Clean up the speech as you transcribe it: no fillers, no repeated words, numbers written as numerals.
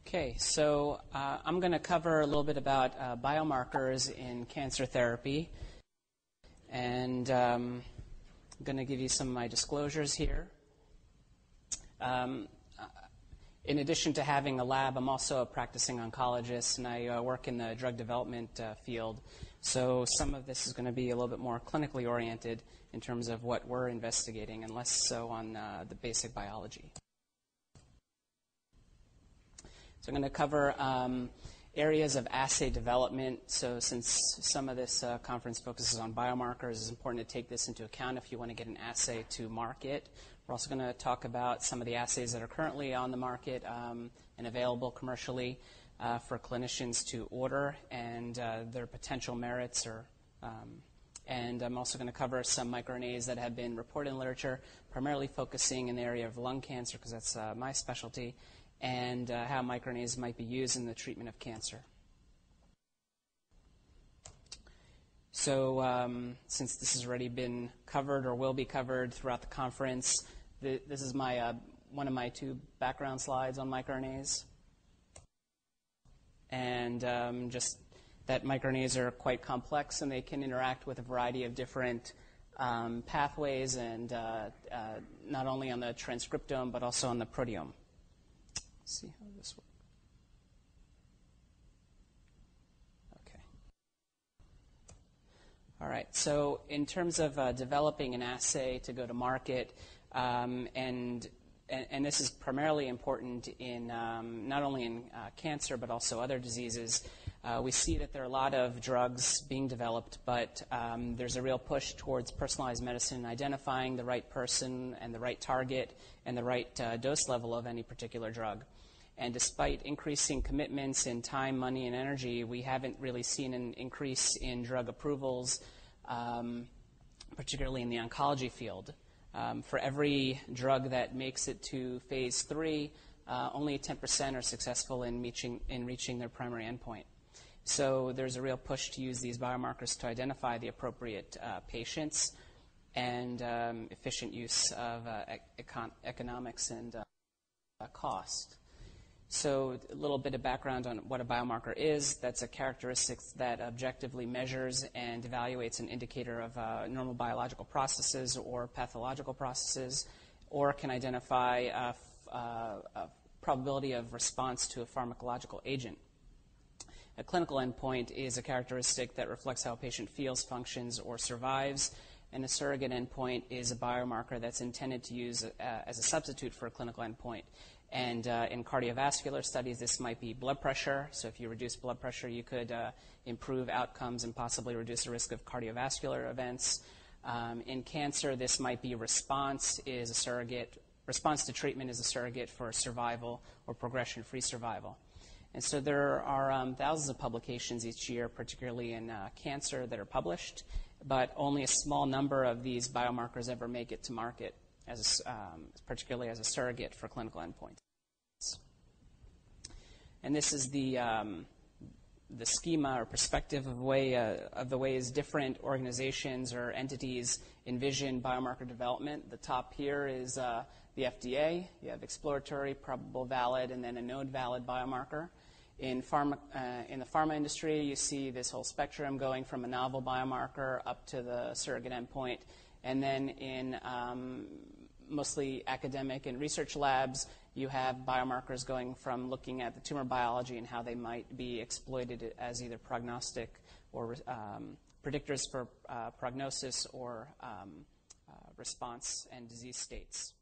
Okay, so I'm going to cover a little bit about biomarkers in cancer therapy, and I'm going to give you some of my disclosures here. In addition to having a lab, I'm also a practicing oncologist, and I work in the drug development field. So some of this is going to be a little bit more clinically oriented in terms of what we're investigating, and less so on the basic biology. So I'm going to cover areas of assay development. So since some of this conference focuses on biomarkers, it's important to take this into account if you want to get an assay to market. We're also going to talk about some of the assays that are currently on the market and available commercially for clinicians to order and their potential merits. And I'm also going to cover some microRNAs that have been reported in literature, primarily focusing in the area of lung cancer, because that's my specialty, and how microRNAs might be used in the treatment of cancer. So since this has already been covered or will be covered throughout the conference, this is my one of my two background slides on microRNAs. And just that microRNAs are quite complex, and they can interact with a variety of different pathways, and not only on the transcriptome, but also on the proteome. Let's see how this works. Okay. All right. So in terms of developing an assay to go to market, and this is primarily important in not only in cancer but also other diseases, we see that there are a lot of drugs being developed, but there's a real push towards personalized medicine, identifying the right person and the right target and the right dose level of any particular drug. And despite increasing commitments in time, money, and energy, we haven't really seen an increase in drug approvals, particularly in the oncology field. For every drug that makes it to phase 3, only 10% are successful in reaching their primary endpoint. So there's a real push to use these biomarkers to identify the appropriate patients, and efficient use of economics and cost. So a little bit of background on what a biomarker is. That's a characteristic that objectively measures and evaluates an indicator of normal biological processes or pathological processes, or can identify a probability of response to a pharmacological agent. A clinical endpoint is a characteristic that reflects how a patient feels, functions, or survives, and a surrogate endpoint is a biomarker that's intended to use as a substitute for a clinical endpoint. And in cardiovascular studies, this might be blood pressure. So if you reduce blood pressure, you could improve outcomes and possibly reduce the risk of cardiovascular events. In cancer, this might be response is a surrogate. Response to treatment is a surrogate for survival or progression-free survival. And so there are thousands of publications each year, particularly in cancer, that are published, but only a small number of these biomarkers ever make it to market, particularly as a surrogate for clinical endpoints. And this is the schema or perspective of the ways different organizations or entities envision biomarker development. The top here is the FDA. You have exploratory, probable, valid, and then a known valid biomarker. In the pharma industry, you see this whole spectrum going from a novel biomarker up to the surrogate endpoint. And then in mostly academic and research labs, you have biomarkers going from looking at the tumor biology and how they might be exploited as either prognostic or predictors for prognosis or response and disease states.